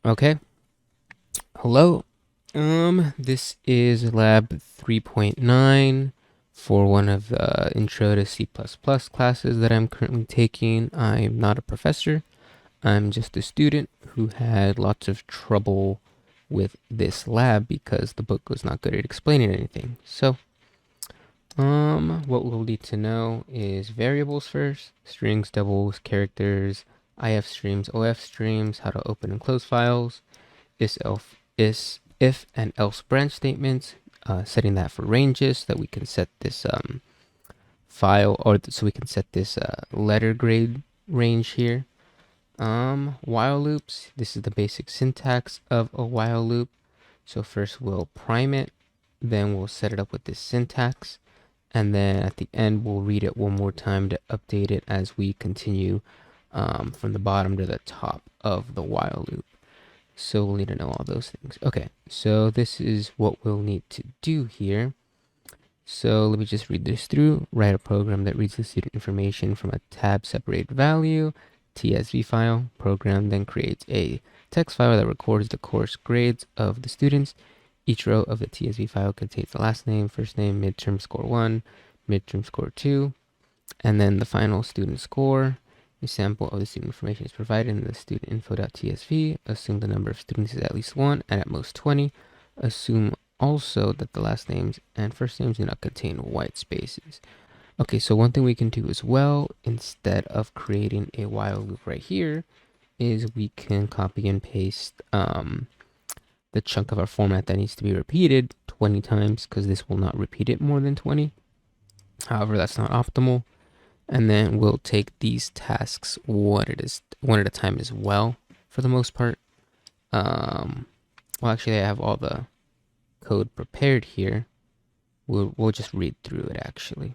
Okay. Hello. This is lab 3.9 for one of the Intro to C++ classes that I'm currently taking. I'm not a professor. I'm just a student who had lots of trouble with this lab because the book was not good at explaining anything. So, what we'll need to know is variables first, strings, doubles, characters, IF streams, OF streams, how to open and close files, is if and else branch statements, setting that for ranges so that we can set this file, or so we can set this letter grade range here. While loops, this is the basic syntax of a while loop. So first we'll prime it, then we'll set it up with this syntax, and then at the end we'll read it one more time to update it as we continue from the bottom to the top of the while loop. So we'll need to know all those things. Okay, so this is what we'll need to do here. So let me just read this through. Write a program that reads the student information from a tab separated value, TSV file. Program then creates a text file that records the course grades of the students. Each row of the TSV file contains the last name, first name, midterm score 1, midterm score 2, and then the final student score. A sample of the student information is provided in the StudentInfo.tsv. Assume the number of students is at least 1 and at most 20. Assume also that the last names and first names do not contain white spaces. Okay, so one thing we can do as well, instead of creating a while loop right here, is we can copy and paste the chunk of our format that needs to be repeated 20 times, because this will not repeat it more than 20. However, that's not optimal. And then we'll take these tasks one at a time as well, for the most part. Well, actually, I have all the code prepared here. We'll just read through it, actually.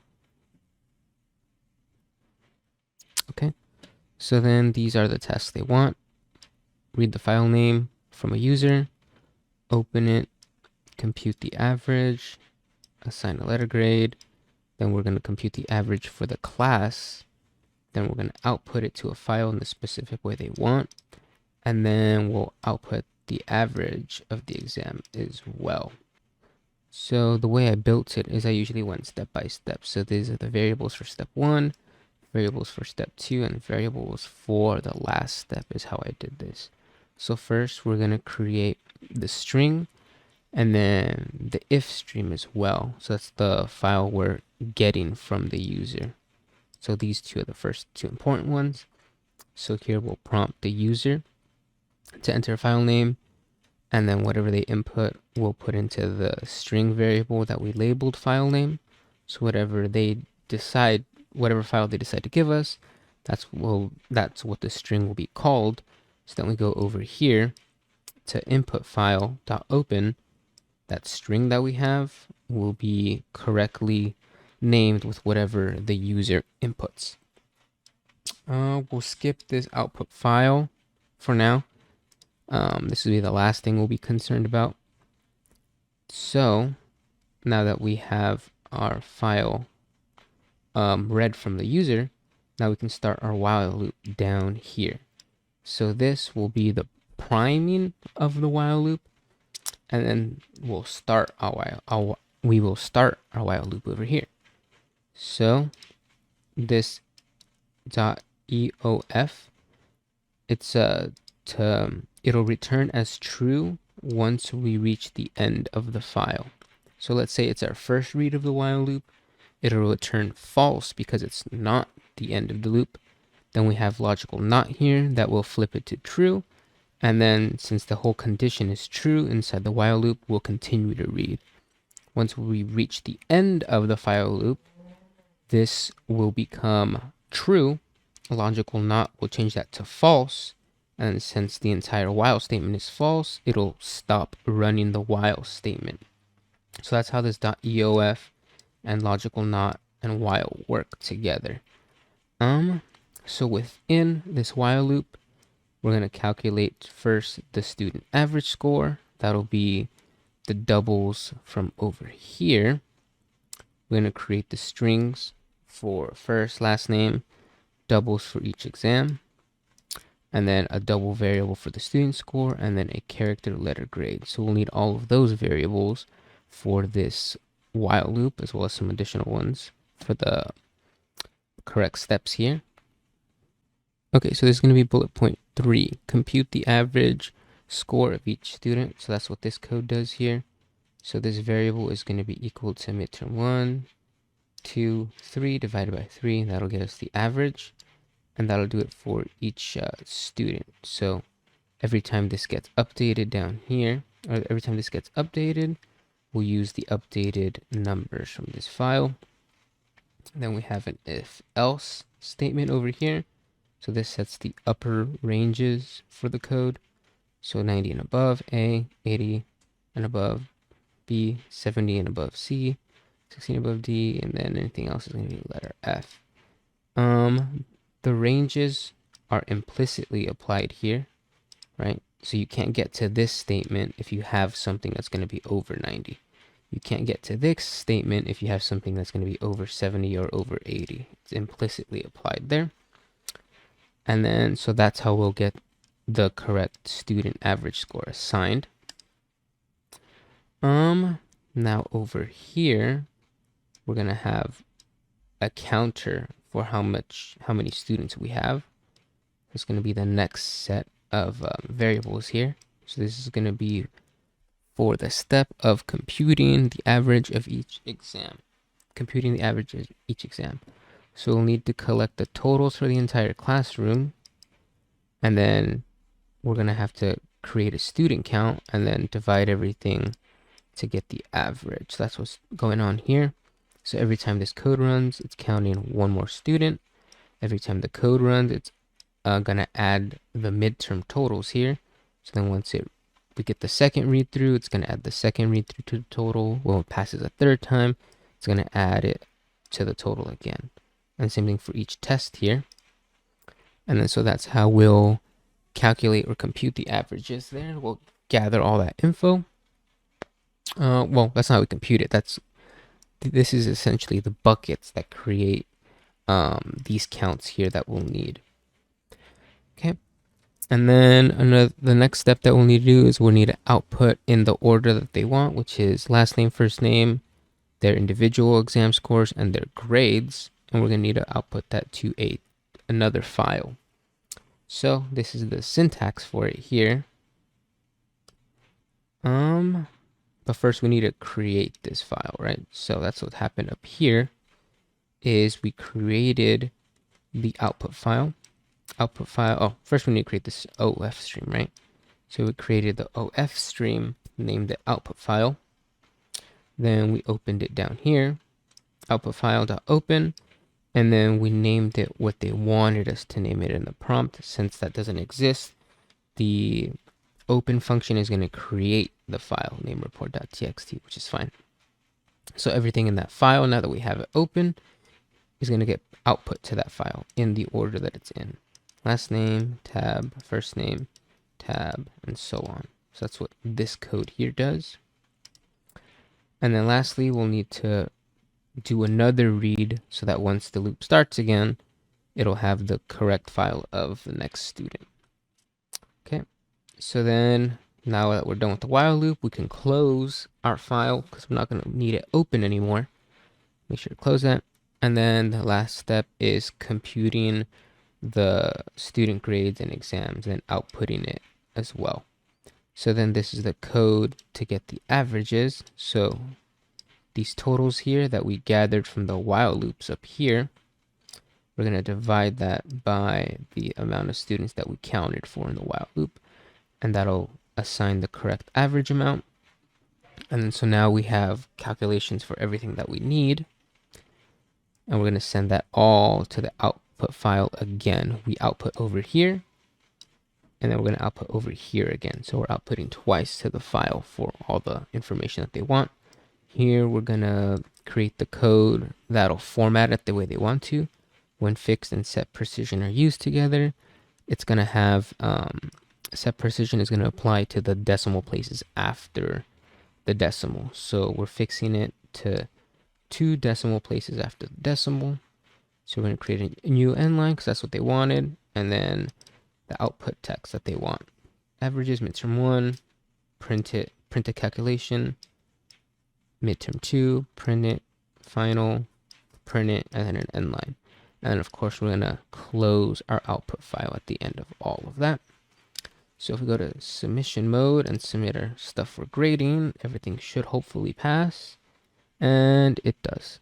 Okay, so then these are the tasks they want. Read the file name from a user, open it, compute the average, assign a letter grade. Then we're going to compute the average for the class. Then we're going to output it to a file in the specific way they want. And then we'll output the average of the exam as well. So the way I built it is I usually went step by step. So these are the variables for step 1, variables for step 2, and variables for the last step is how I did this. So first we're going to create the string and then the if stream as well. So that's the file we're getting from the user. So these two are the first two important ones. So here we'll prompt the user to enter a file name, and then whatever they input, we'll put into the string variable that we labeled file name. So whatever they decide, whatever file they decide to give us, that's what the string will be called. So then we go over here to input file.open. That string that we have will be correctly named with whatever the user inputs. We'll skip this output file for now. This will be the last thing we'll be concerned about. So now that we have our file read from the user, now we can start our while loop down here. So this will be the priming of the while loop, and then we'll start we will start our while loop over here. So this .eof, it'll return as true once we reach the end of the file. So let's say it's our first read of the while loop. It'll return false because it's not the end of the loop. Then we have logical not here that will flip it to true. And then since the whole condition is true inside the while loop, we'll continue to read. Once we reach the end of the while loop, this will become true. Logical not will change that to false. And since the entire while statement is false, it'll stop running the while statement. So that's how this .eof and logical not and while work together. So within this while loop, we're going to calculate first the student average score. That'll be the doubles from over here. We're going to create the strings for first, last name, doubles for each exam. and then a double variable for the student score, and then a character letter grade. So we'll need all of those variables for this while loop, as well as some additional ones for the correct steps here. Okay, so this is going to be bullet point 3. Compute the average score of each student. So that's what this code does here. So this variable is going to be equal to midterm 1, 2, 3 divided by 3. That'll get us the average, and that'll do it for each student. So every time this gets updated down here, or every time this gets updated, we'll use the updated numbers from this file. Then we have an if else statement over here. So this sets the upper ranges for the code. So 90 and above A, 80 and above B, 70 and above C, 16 above D, and then anything else is going to be letter F. The ranges are implicitly applied here, right? So you can't get to this statement if you have something that's going to be over 90. You can't get to this statement if you have something that's going to be over 70 or over 80. It's implicitly applied there. And then, so that's how we'll get the correct student average score assigned. Now over here, we're going to have a counter for how many students we have. It's going to be the next set of variables here. So this is going to be for the step of computing the average of each exam. Computing the average of each exam. So we'll need to collect the totals for the entire classroom. And then we're going to have to create a student count and then divide everything to get the average. So that's what's going on here. So every time this code runs, it's counting one more student. Every time the code runs, it's going to add the midterm totals here. So then once we get the second read through, it's going to add the second read through to the total. When it passes a third time, it's going to add it to the total again. And same thing for each test here. And then so that's how we'll calculate or compute the averages there. We'll gather all that info. Well, that's not how we compute it. This is essentially the buckets that create these counts here that we'll need. Okay. And then the next step that we'll need to do is we'll need to output in the order that they want, which is last name, first name, their individual exam scores, and their grades. And we're going to need to output that to another file. So this is the syntax for it here. But first we need to create this file, right? So that's what happened up here is we created the output file. Oh, first we need to create this OF stream, right? So we created the OF stream, named it output file. Then we opened it down here, output file.open, and then we named it what they wanted us to name it in the prompt. Since that doesn't exist, the open function is going to create the file name report.txt, which is fine. So everything in that file, now that we have it open, is going to get output to that file in the order that it's in. Last name, tab, first name, tab, and so on. So that's what this code here does. And then lastly, we'll need to do another read so that once the loop starts again, it'll have the correct file of the next student. Okay, so then now that we're done with the while loop, we can close our file because we're not going to need it open anymore. Make sure to close that. And then the last step is computing the student grades and exams and outputting it as well. So then this is the code to get the averages. So these totals here that we gathered from the while loops up here, we're going to divide that by the amount of students that we counted for in the while loop, and that'll assign the correct average amount. And then so now we have calculations for everything that we need, and we're going to send that all to the output file again. We output over here, and then we're going to output over here again. So we're outputting twice to the file for all the information that they want. Here we're going to create the code that'll format it the way they want to. When fixed and set precision are used together, it's going to have set precision is going to apply to the decimal places after the decimal. So we're fixing it to 2 decimal places after the decimal. So we're going to create a new end line because that's what they wanted. And then the output text that they want. Averages, midterm 1, print it, print a calculation, midterm 2, print it, final, print it, and then an end line. And of course, we're going to close our output file at the end of all of that. So if we go to submission mode and submit our stuff for grading, everything should hopefully pass. And it does.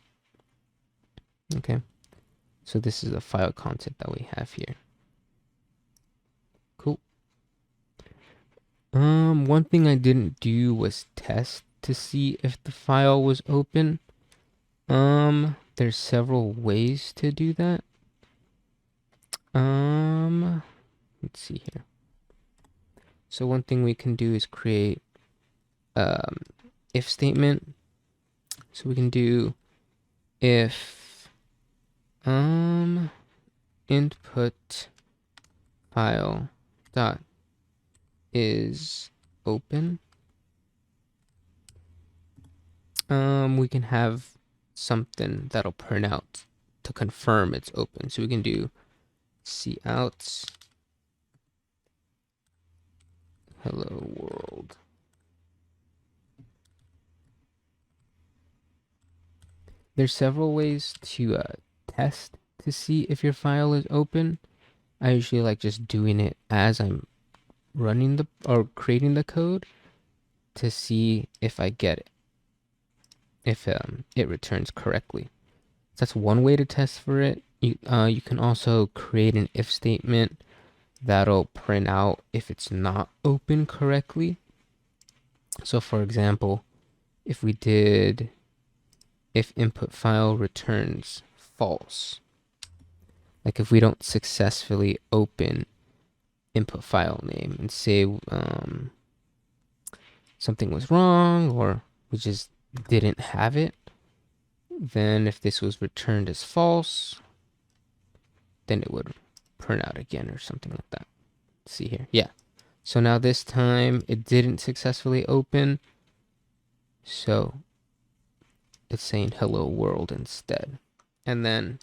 Okay. So this is the file content that we have here. Cool. One thing I didn't do was test to see if the file was open. There's several ways to do that. Let's see here. So one thing we can do is create if statement. So we can do if input file dot is open. We can have something that'll print out to confirm it's open. So we can do cout hello world. There's several ways to test to see if your file is open. I usually like just doing it as I'm running or creating the code to see if I get it, if it returns correctly. So that's one way to test for it. You can also create an if statement that'll print out if it's not open correctly. So for example, if we did if input file returns false, like if we don't successfully open input file name and say something was wrong or we just didn't have it, then if this was returned as false, then it would print out again or something like that. Let's see here. Yeah. So now this time it didn't successfully open. So it's saying hello world instead. And then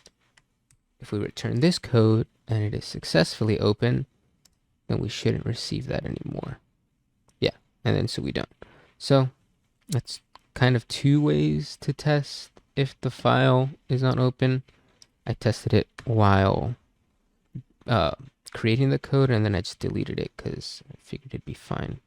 if we return this code and it is successfully open, then we shouldn't receive that anymore. Yeah. And then so we don't. So that's kind of two ways to test if the file is not open. I tested it while creating the code, and then I just deleted it because I figured it'd be fine